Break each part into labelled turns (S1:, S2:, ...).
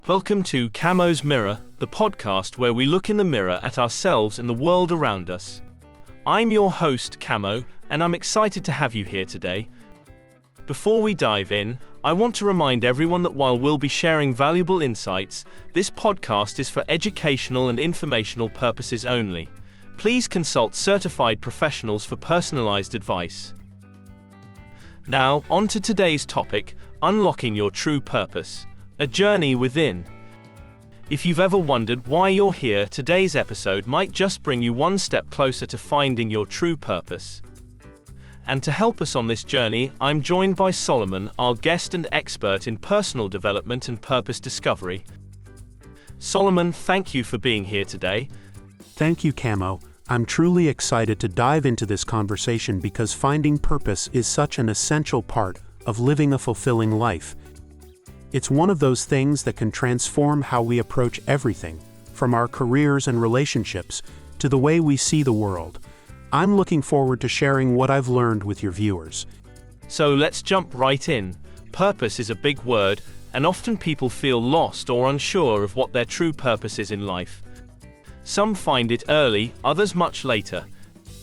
S1: Welcome to Camo's Mirror, the podcast where we look in the mirror at ourselves and the world around us. I'm your host, Camo, and I'm excited to have you here today. Before we dive in, I want to remind everyone that while we'll be sharing valuable insights, this podcast is for educational and informational purposes only. Please consult certified professionals for personalized advice. Now, on to today's topic, unlocking your true purpose. A journey within. If you've ever wondered why you're here, today's episode might just bring you one step closer to finding your true purpose. And to help us on this journey, I'm joined by Solomon, our guest and expert in personal development and purpose discovery. Solomon, thank you for being here today.
S2: Thank you, Camo. I'm truly excited to dive into this conversation because finding purpose is such an essential part of living a fulfilling life. It's one of those things that can transform how we approach everything, from our careers and relationships to the way we see the world. I'm looking forward to sharing what I've learned with your viewers.
S1: So let's jump right in. Purpose is a big word, and often people feel lost or unsure of what their true purpose is in life. Some find it early, others much later.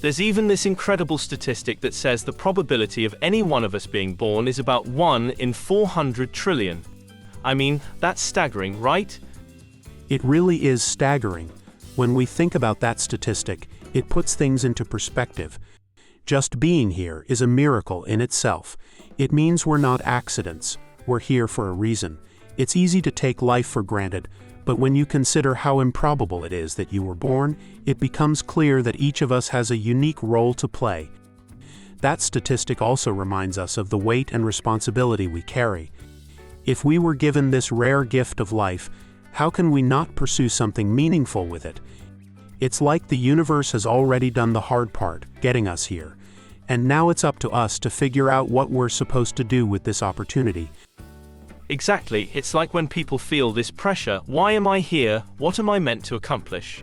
S1: There's even this incredible statistic that says the probability of any one of us being born is about 1 in 400 trillion. I mean, that's staggering, right?
S2: It really is staggering. When we think about that statistic, it puts things into perspective. Just being here is a miracle in itself. It means we're not accidents. We're here for a reason. It's easy to take life for granted, but when you consider how improbable it is that you were born, it becomes clear that each of us has a unique role to play. That statistic also reminds us of the weight and responsibility we carry. If we were given this rare gift of life, how can we not pursue something meaningful with it? It's like the universe has already done the hard part, getting us here. And now it's up to us to figure out what we're supposed to do with this opportunity.
S1: Exactly, it's like when people feel this pressure, why am I here, what am I meant to accomplish?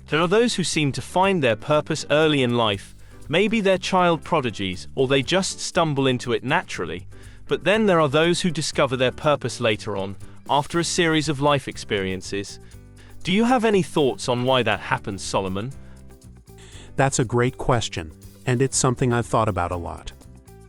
S1: There are those who seem to find their purpose early in life, maybe they're child prodigies, or they just stumble into it naturally. But then there are those who discover their purpose later on, after a series of life experiences. Do you have any thoughts on why that happens, Solomon?
S2: That's a great question, and it's something I've thought about a lot.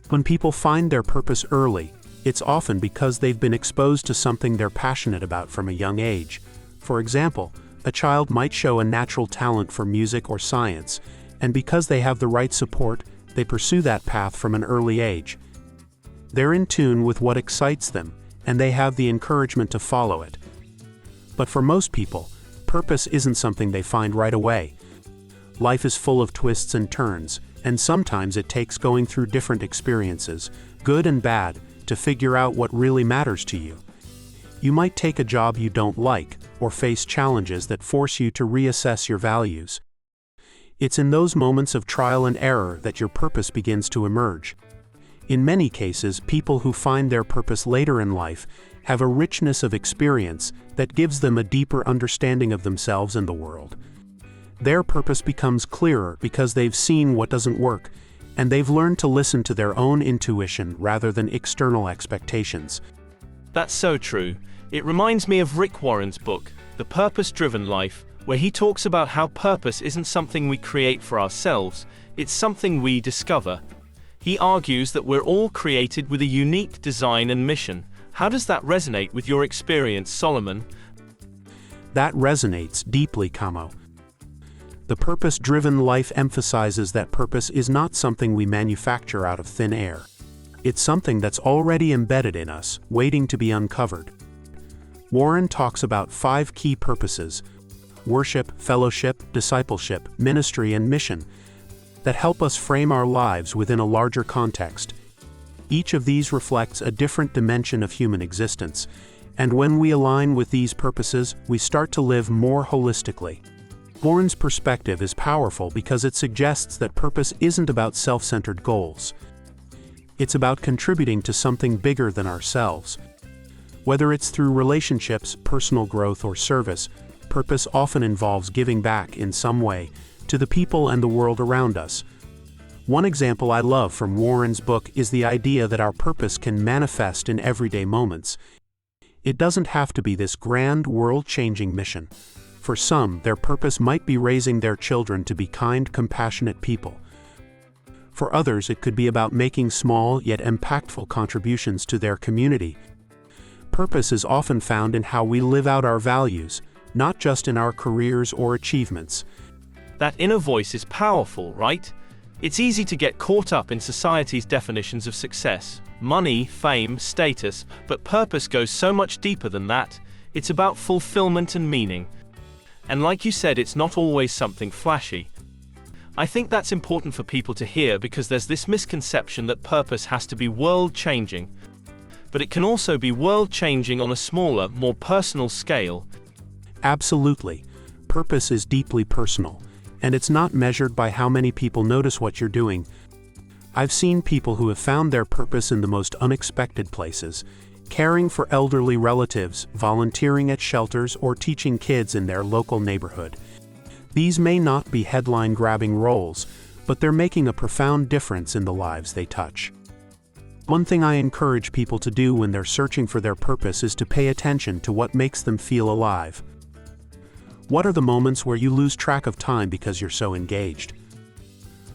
S2: When people find their purpose early, it's often because they've been exposed to something they're passionate about from a young age. For example, a child might show a natural talent for music or science, and because they have the right support, they pursue that path from an early age. They're in tune with what excites them, and they have the encouragement to follow it. But for most people, purpose isn't something they find right away. Life is full of twists and turns, and sometimes it takes going through different experiences, good and bad, to figure out what really matters to you. You might take a job you don't like, or face challenges that force you to reassess your values. It's in those moments of trial and error that your purpose begins to emerge. In many cases, people who find their purpose later in life have a richness of experience that gives them a deeper understanding of themselves and the world. Their purpose becomes clearer because they've seen what doesn't work, and they've learned to listen to their own intuition rather than external expectations.
S1: That's so true. It reminds me of Rick Warren's book, The Purpose-Driven Life, where he talks about how purpose isn't something we create for ourselves, it's something we discover. He argues that we're all created with a unique design and mission. How does that resonate with your experience, Solomon?
S2: That resonates deeply, Camo. The purpose-driven life emphasizes that purpose is not something we manufacture out of thin air. It's something that's already embedded in us, waiting to be uncovered. Warren talks about 5 key purposes: worship, fellowship, discipleship, ministry, and mission, that help us frame our lives within a larger context. Each of these reflects a different dimension of human existence, and when we align with these purposes, we start to live more holistically. Warren's perspective is powerful because it suggests that purpose isn't about self-centered goals. It's about contributing to something bigger than ourselves. Whether it's through relationships, personal growth, or service, purpose often involves giving back in some way to the people and the world around us. One example I love from Warren's book is the idea that our purpose can manifest in everyday moments. It doesn't have to be this grand, world-changing mission. For some, their purpose might be raising their children to be kind, compassionate people. For others, it could be about making small yet impactful contributions to their community. Purpose is often found in how we live out our values, not just in our careers or achievements.
S1: That inner voice is powerful, right? It's easy to get caught up in society's definitions of success, money, fame, status, but purpose goes so much deeper than that. It's about fulfillment and meaning. And like you said, it's not always something flashy. I think that's important for people to hear because there's this misconception that purpose has to be world-changing. But it can also be world-changing on a smaller, more personal scale.
S2: Absolutely. Purpose is deeply personal, and it's not measured by how many people notice what you're doing. I've seen people who have found their purpose in the most unexpected places, caring for elderly relatives, volunteering at shelters, or teaching kids in their local neighborhood. These may not be headline-grabbing roles, but they're making a profound difference in the lives they touch. One thing I encourage people to do when they're searching for their purpose is to pay attention to what makes them feel alive. What are the moments where you lose track of time because you're so engaged?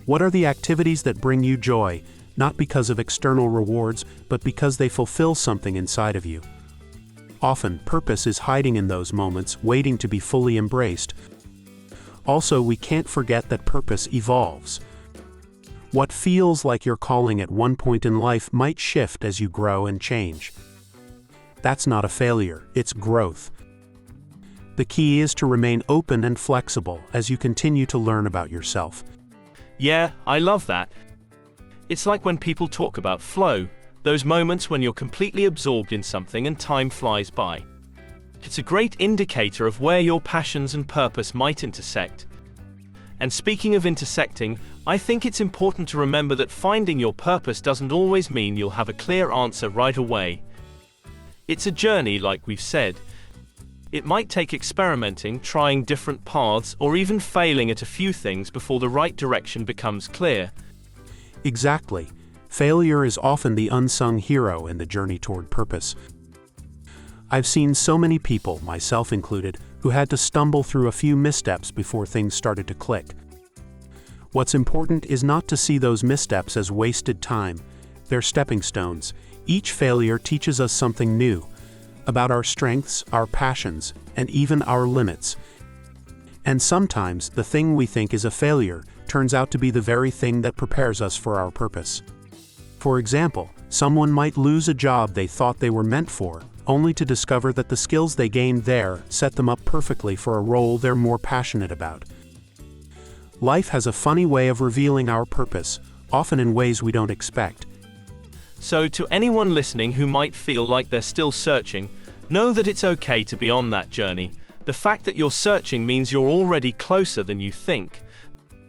S2: What are the activities that bring you joy, not because of external rewards, but because they fulfill something inside of you? Often, purpose is hiding in those moments, waiting to be fully embraced. Also, we can't forget that purpose evolves. What feels like your calling at one point in life might shift as you grow and change. That's not a failure, it's growth. The key is to remain open and flexible as you continue to learn about yourself.
S1: Yeah, I love that. It's like when people talk about flow, those moments when you're completely absorbed in something and time flies by. It's a great indicator of where your passions and purpose might intersect. And speaking of intersecting, I think it's important to remember that finding your purpose doesn't always mean you'll have a clear answer right away. It's a journey, like we've said. It might take experimenting, trying different paths, or even failing at a few things before the right direction becomes clear.
S2: Exactly. Failure is often the unsung hero in the journey toward purpose. I've seen so many people, myself included, who had to stumble through a few missteps before things started to click. What's important is not to see those missteps as wasted time. They're stepping stones. Each failure teaches us something new about our strengths, our passions, and even our limits. And sometimes the thing we think is a failure turns out to be the very thing that prepares us for our purpose. For example, someone might lose a job they thought they were meant for, only to discover that the skills they gained there set them up perfectly for a role they're more passionate about. Life has a funny way of revealing our purpose, often in ways we don't expect.
S1: So to anyone listening who might feel like they're still searching, know that it's okay to be on that journey. The fact that you're searching means you're already closer than you think.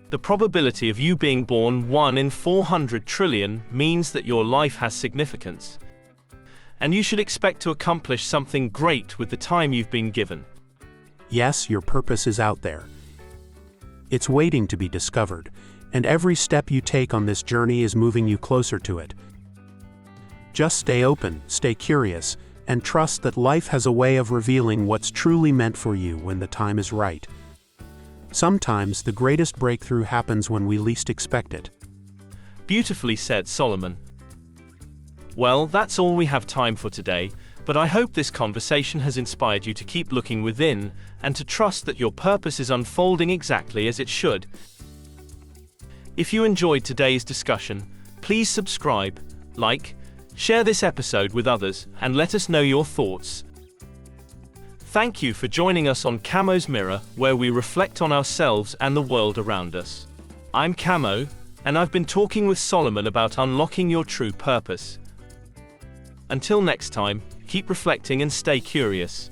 S1: The probability of you being born 1 in 400 trillion means that your life has significance. And you should expect to accomplish something great with the time you've been given.
S2: Yes, your purpose is out there. It's waiting to be discovered, and every step you take on this journey is moving you closer to it. Just stay open, stay curious, and trust that life has a way of revealing what's truly meant for you when the time is right. Sometimes the greatest breakthrough happens when we least expect it.
S1: Beautifully said, Solomon. Well, that's all we have time for today, but I hope this conversation has inspired you to keep looking within and to trust that your purpose is unfolding exactly as it should. If you enjoyed today's discussion, please subscribe, like, share this episode with others, and let us know your thoughts. Thank you for joining us on Camo's Mirror, where we reflect on ourselves and the world around us. I'm Camo, and I've been talking with Solomon about unlocking your true purpose. Until next time, keep reflecting and stay curious.